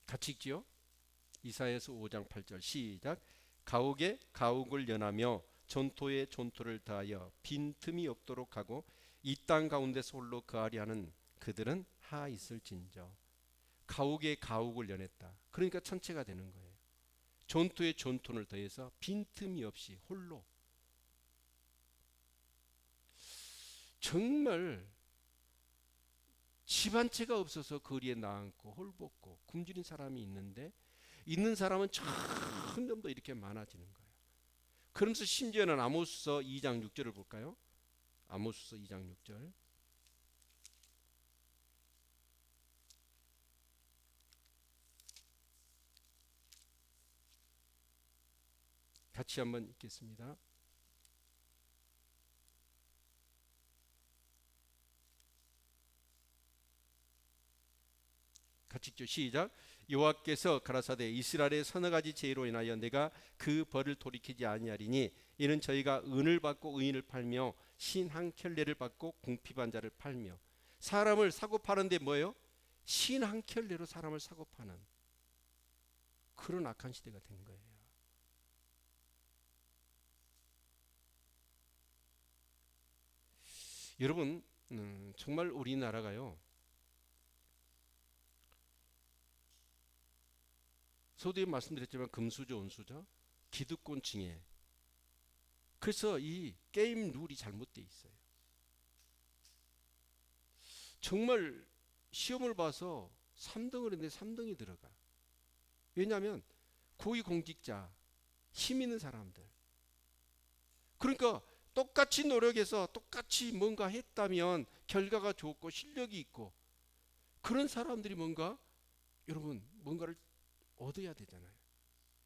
같이 읽지요. 이사야서 5장 8절 시작. 가옥에 가옥을 연하며 전토에 전토를 더하여 빈틈이 없도록 하고 이 땅 가운데서 홀로 거하리 하는 그들은 하 있을진저. 가옥에 가옥을 연했다. 그러니까 천체가 되는 거예요. 전토에 전토를 더해서 빈틈이 없이 홀로. 정말 집 한 채가 없어서 거리에 나앉고 홀벗고 굶주린 사람이 있는데 있는 사람은 점점 더 이렇게 많아지는 거예요. 그러면서 심지어는 아모스서 2장 6절을 볼까요? 아모스서 2장 6절. 같이 한번 읽겠습니다. 같이 읽죠. 시작. 여호와께서 가라사대 이스라엘의 서너 가지 죄로 인하여 내가 그 벌을 돌이키지 아니하리니 이는 저희가 은을 받고 의인을 팔며 신 한 켤레를 받고 궁핍한 자를 팔며. 사람을 사고 파는데 뭐예요? 신 한 켤레로 사람을 사고 파는 그런 악한 시대가 된 거예요. 여러분 정말 우리나라가요, 서두에 말씀드렸지만 금수저 은수저 기득권 층에, 그래서 이 게임 룰이 잘못되어 있어요. 정말 시험을 봐서 3등을 했는데 3등이 들어가. 왜냐하면 고위공직자, 힘 있는 사람들. 그러니까 똑같이 노력해서 똑같이 뭔가 했다면 결과가 좋고 실력이 있고 그런 사람들이 뭔가 여러분 뭔가를 얻어야 되잖아요.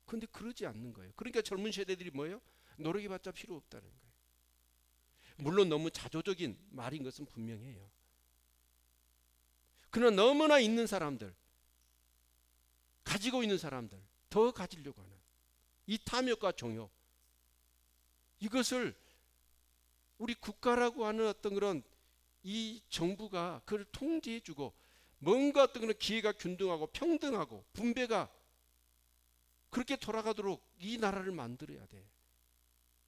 근데 그러지 않는 거예요. 그러니까 젊은 세대들이 뭐예요? 노력해봤자 필요 없다는 거예요. 물론 너무 자조적인 말인 것은 분명해요. 그러나 너무나 있는 사람들, 가지고 있는 사람들, 더 가지려고 하는 이 탐욕과 정욕, 이것을 우리 국가라고 하는 어떤 그런 이 정부가 그걸 통제해주고 뭔가 어떤 그런 기회가 균등하고 평등하고 분배가 그렇게 돌아가도록 이 나라를 만들어야 돼.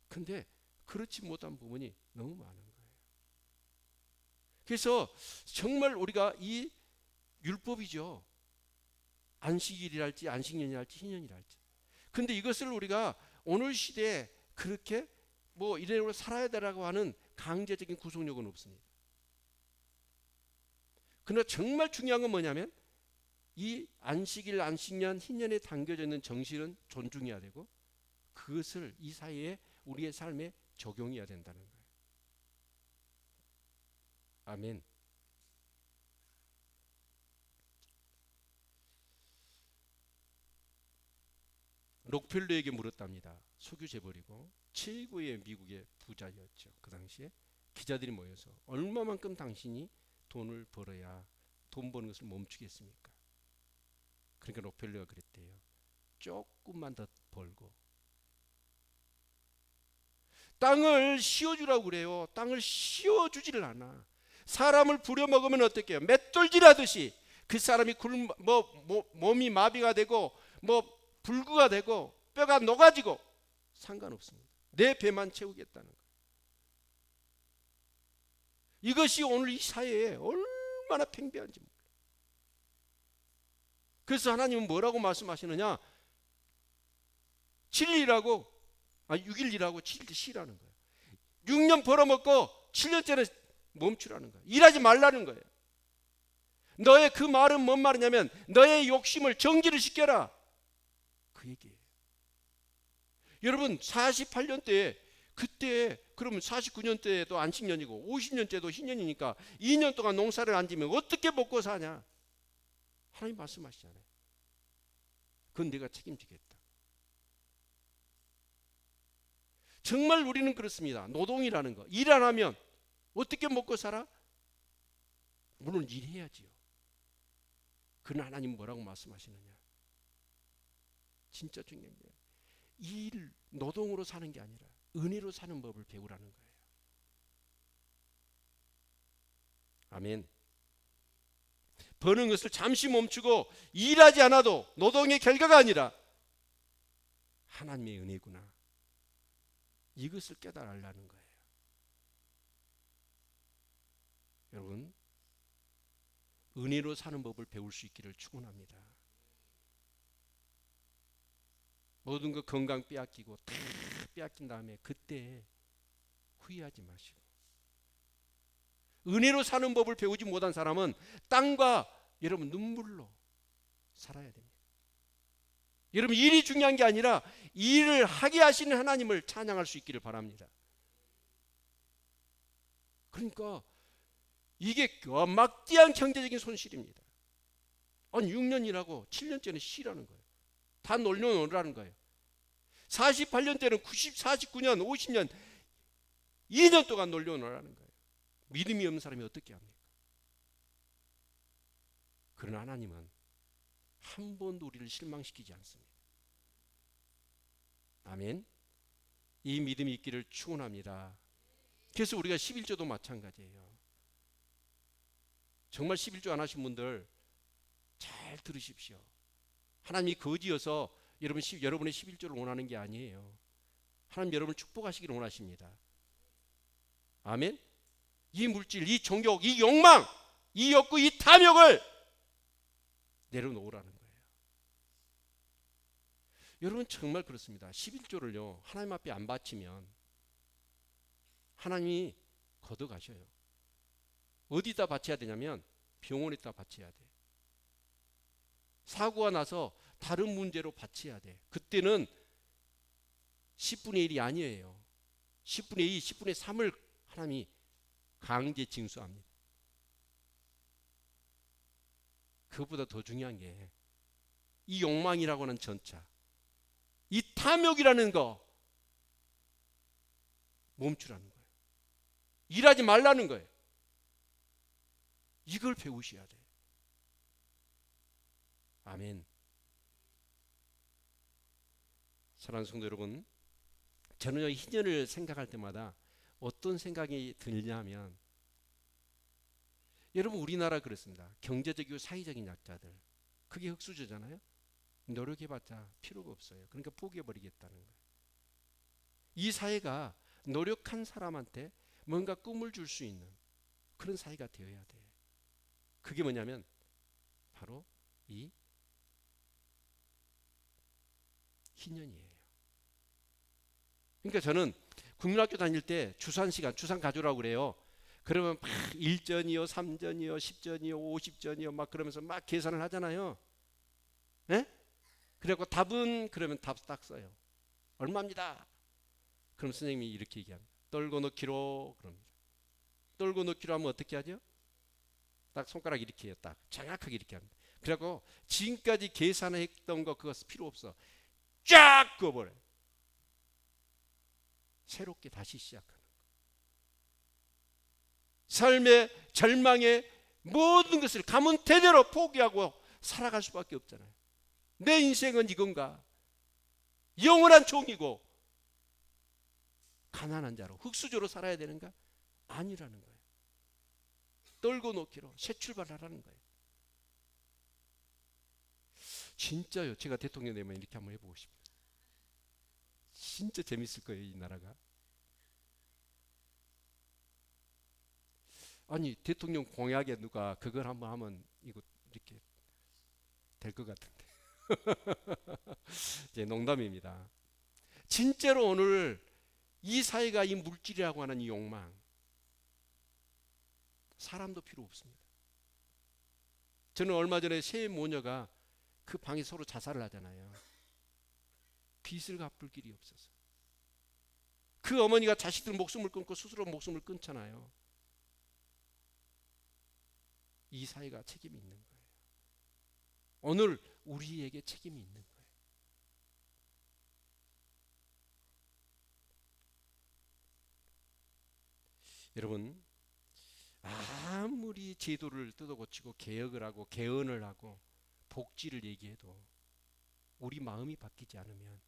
근데 그렇지 못한 부분이 너무 많은 거예요. 그래서 정말 우리가 이 율법이죠. 안식일이랄지 안식년이랄지 희년이랄지. 근데 이것을 우리가 오늘 시대에 그렇게 뭐 이래로 살아야 되라고 하는 강제적인 구속력은 없습니다. 그러나 정말 중요한 건 뭐냐면 이 안식일, 안식년, 희년에 담겨져 있는 정신은 존중해야 되고 그것을 이 사이에 우리의 삶에 적용해야 된다는 거예요. 아멘. 록펠러에게 물었답니다. 석유 재벌이고 최고의 미국의 부자였죠. 그 당시에 기자들이 모여서 얼마만큼 당신이 돈을 벌어야 돈 버는 것을 멈추겠습니까? 그러니까 록펠러가 그랬대요. 조금만 더 벌고 땅을 씌워주라고 그래요. 땅을 씌워주지를 않아. 사람을 부려먹으면 어떻게 해요? 맷돌질하듯이 그 사람이 몸이 마비가 되고 불구가 되고 뼈가 녹아지고 상관없습니다. 내 배만 채우겠다는 거예요. 이것이 오늘 이 사회에 얼마나 팽배한지 몰라요. 그래서 하나님은 뭐라고 말씀하시느냐? 7일이라고 6일 일하고 7일 쉬라는 거예요. 6년 벌어먹고 7년째는 멈추라는 거예요. 일하지 말라는 거예요. 너의 그 말은 뭔 말이냐면 너의 욕심을 정지를 시켜라. 그 얘기예요. 여러분 48년대에 그때 그러면 49년대에도 안식년이고 50년째도 희년이니까 2년 동안 농사를 안 지면 어떻게 먹고 사냐? 하나님 말씀하시잖아요. 그건 내가 책임지겠다. 정말 우리는 그렇습니다. 노동이라는 거. 일 안 하면 어떻게 먹고 살아? 물론 일해야지요. 그러나 하나님 뭐라고 말씀하시느냐? 진짜 중요한 게 일, 노동으로 사는 게 아니라 은혜로 사는 법을 배우라는 거예요. 아멘. 버는 것을 잠시 멈추고 일하지 않아도 노동의 결과가 아니라 하나님의 은혜구나. 이것을 깨달으려는 거예요. 여러분, 은혜로 사는 법을 배울 수 있기를 축원합니다. 모든 것 건강 빼앗기고 다 빼앗긴 다음에 그때 후회하지 마시고 은혜로 사는 법을 배우지 못한 사람은 땅과 여러분 눈물로 살아야 됩니다. 여러분 일이 중요한 게 아니라 일을 하게 하시는 하나님을 찬양할 수 있기를 바랍니다. 그러니까 이게 막대한 경제적인 손실입니다. 아니 6년 일하고 7년째는 쉬라는 거예요. 다 놀려놓으라는 거예요. 48년째는 49년 50년 2년 동안 놀려놓으라는 거예요. 믿음이 없는 사람이 어떻게 합니까? 그러나 하나님은 한 번도 우리를 실망시키지 않습니다. 아멘. 이 믿음이 있기를 축원합니다. 그래서 우리가 11조도 마찬가지예요. 정말 11조 안 하신 분들 잘 들으십시오. 하나님이 거지여서 여러분의 11조를 원하는 게 아니에요. 하나님 여러분을 축복하시기를 원하십니다. 아멘. 이 물질, 이 정욕, 이 욕망, 이 욕구, 이 탐욕을 내려놓으라는 거예요. 여러분 정말 그렇습니다. 11조를요 하나님 앞에 안 바치면 하나님이 걷어가셔요. 어디다 바쳐야 되냐면 병원에다 바쳐야 돼. 사고가 나서 다른 문제로 바쳐야 돼. 그때는 10분의 1이 아니에요. 10분의 2, 10분의 3을 하나님이 강제 징수합니다. 그것보다 더 중요한 게 이 욕망이라고 하는 전차, 이 탐욕이라는 거 멈추라는 거예요. 일하지 말라는 거예요. 이걸 배우셔야 돼요. 아멘. 사랑하는 성도 여러분, 저는 희년을 생각할 때마다 어떤 생각이 들냐면 여러분 우리나라 그렇습니다. 경제적이고 사회적인 약자들 그게 흑수저잖아요. 노력해봤자 필요가 없어요. 그러니까 포기해버리겠다는 거예요. 이 사회가 노력한 사람한테 뭔가 꿈을 줄 수 있는 그런 사회가 되어야 돼. 그게 뭐냐면 바로 이 희년이에요. 그러니까 저는 국민학교 다닐 때 주산 시간, 주산 가져오라고 그래요. 그러면 막 1전이요, 3전이요, 10전이요, 50전이요 막 그러면서 막 계산을 하잖아요. 예? 그래갖고 답은 그러면 답 딱 써요. 얼마입니다. 그럼 선생님이 이렇게 얘기합니다. 떨고 넣기로 그럽니다. 떨고 넣기로 하면 어떻게 하죠? 딱 손가락 이렇게 해요. 딱 정확하게 이렇게 합니다. 그래갖고 지금까지 계산했던 거 그거 필요 없어. 쫙 그어버려요. 새롭게 다시 시작하는 거. 삶의 절망의 모든 것을 가문대대로 포기하고 살아갈 수밖에 없잖아요. 내 인생은 이건가? 영원한 종이고 가난한 자로 흙수저로 살아야 되는가? 아니라는 거예요. 떨고 놓기로 새 출발하라는 거예요. 진짜요. 제가 대통령 되면 이렇게 한번 해보고 싶어요. 진짜 재밌을 거예요, 이 나라가. 아니 대통령 공약에 누가 그걸 한번 하면 이거 이렇게 될 것 같은데. 이제 농담입니다. 진짜로 오늘 이 사회가 이 물질이라고 하는 이 욕망, 사람도 필요 없습니다. 저는 얼마 전에 세 모녀가 그 방에 서로 자살을 하잖아요. 빚을 갚을 길이 없어서. 그 어머니가 자식들 목숨을 끊고 스스로 목숨을 끊잖아요. 이 사회가 책임이 있는 거예요. 오늘 우리에게 책임이 있는 거예요. 여러분, 아무리 제도를 뜯어고치고 개혁을 하고 개헌을 하고 복지를 얘기해도 우리 마음이 바뀌지 않으면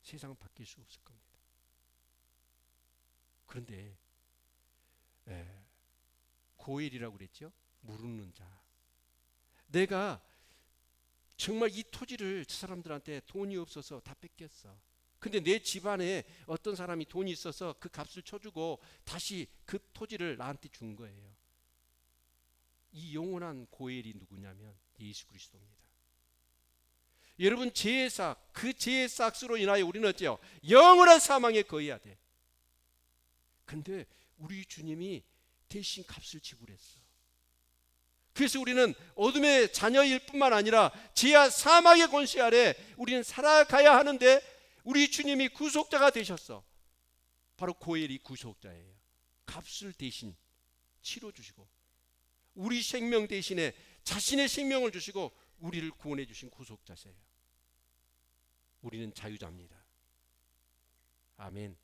세상은 바뀔 수 없을 겁니다. 그런데 고엘이라고 그랬죠? 무르는 자. 내가 정말 이 토지를 저 사람들한테 돈이 없어서 다 뺏겼어. 근데 내 집안에 어떤 사람이 돈이 있어서 그 값을 쳐주고 다시 그 토지를 나한테 준 거예요. 이 영원한 고엘이 누구냐면 예수 그리스도입니다. 여러분 죄의 싹, 그 죄의 싹으로 인하여 우리는 어째요? 영원한 사망에 거해야 돼. 근데 우리 주님이 대신 값을 지불했어. 그래서 우리는 어둠의 자녀일 뿐만 아니라 죄와 사망의 권세 아래 우리는 살아가야 하는데 우리 주님이 구속자가 되셨어. 바로 고엘이 구속자예요. 값을 대신 치러주시고 우리 생명 대신에 자신의 생명을 주시고 우리를 구원해 주신 구속자세요. 우리는 자유자입니다. 아멘.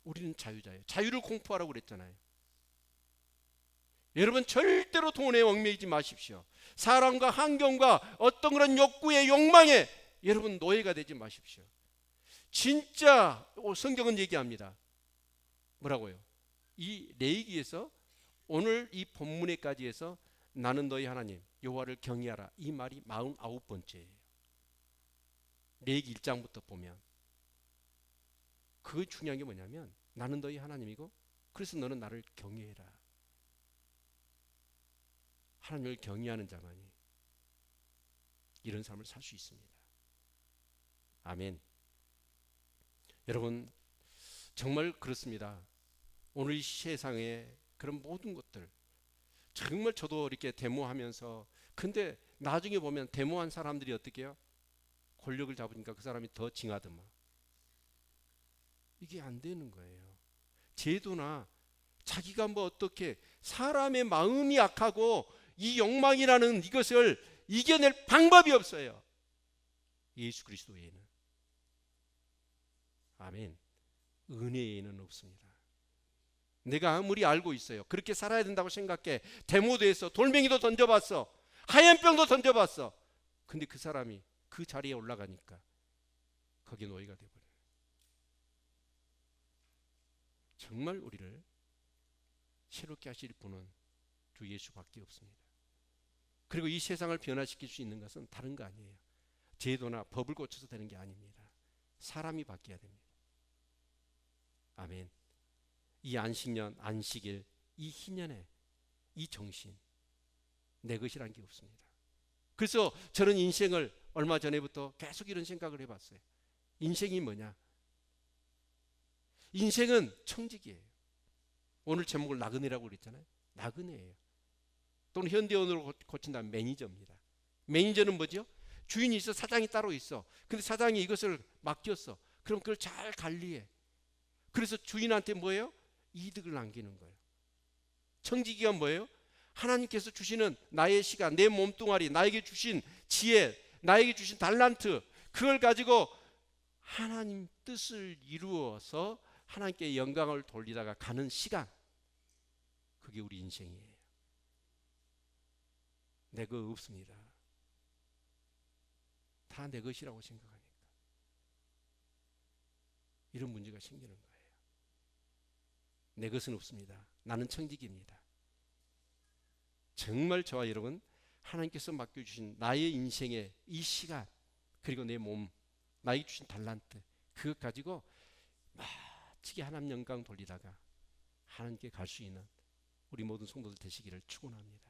우리는 자유자예요. 자유를 공포하라고 그랬잖아요. 여러분 절대로 돈에 얽매이지 마십시오. 사람과 환경과 어떤 그런 욕구의 욕망에 여러분 노예가 되지 마십시오. 진짜 성경은 얘기합니다. 뭐라고요? 이 레위기에서 오늘 이 본문에까지 해서 나는 너희 하나님 여호와를 경외하라, 이 말이 49번째예요. 레위기 1장부터 보면 그 중요한 게 뭐냐면 나는 너희 하나님이고 그래서 너는 나를 경외해라. 하나님을 경외하는 자만이 이런 삶을 살 수 있습니다. 아멘. 여러분 정말 그렇습니다. 오늘 이 세상에 그런 모든 것들 정말 저도 이렇게 데모하면서 근데 나중에 보면 데모한 사람들이 어떻게 해요? 권력을 잡으니까 그 사람이 더 징하더만. 이게 안 되는 거예요. 제도나 자기가 뭐 어떻게 사람의 마음이 약하고 이 욕망이라는 이것을 이겨낼 방법이 없어요. 예수 그리스도 외에는. 아멘. 은혜 외에는 없습니다. 내가 아무리 알고 있어요. 그렇게 살아야 된다고 생각해. 데모대에서 돌멩이도 던져봤어. 하얀병도 던져봤어. 근데 그 사람이 그 자리에 올라가니까 거기에 노예가 되어버려요. 정말 우리를 새롭게 하실 분은 주 예수밖에 없습니다. 그리고 이 세상을 변화시킬 수 있는 것은 다른 거 아니에요. 제도나 법을 고쳐서 되는 게 아닙니다. 사람이 바뀌어야 됩니다. 아멘. 이 안식년, 안식일, 이 희년에 이 정신 내 것이란 게 없습니다. 그래서 저는 인생을 얼마 전에부터 계속 이런 생각을 해봤어요. 인생이 뭐냐? 인생은 청직이에요. 오늘 제목을 나그네라고 그랬잖아요. 나그네예요. 또는 현대언어로 고친다면 매니저입니다. 매니저는 뭐죠? 주인이 있어, 사장이 따로 있어. 근데 사장이 이것을 맡겼어. 그럼 그걸 잘 관리해. 그래서 주인한테 뭐예요? 이득을 남기는 거예요. 청지기가 뭐예요? 하나님께서 주시는 나의 시간, 내 몸뚱아리, 나에게 주신 지혜, 나에게 주신 달란트, 그걸 가지고 하나님 뜻을 이루어서 하나님께 영광을 돌리다가 가는 시간, 그게 우리 인생이에요. 내 거 없습니다. 다 내 것이라고 생각하니까 이런 문제가 생기는 거예요. 내 것은 없습니다. 나는 청직입니다. 정말 저와 여러분, 하나님께서 맡겨주신 나의 인생의 이 시간, 그리고 내 몸, 나에게 주신 달란트, 그것 가지고 멋지게 하나님 영광 돌리다가 하나님께 갈 수 있는 우리 모든 성도들 되시기를 축원합니다.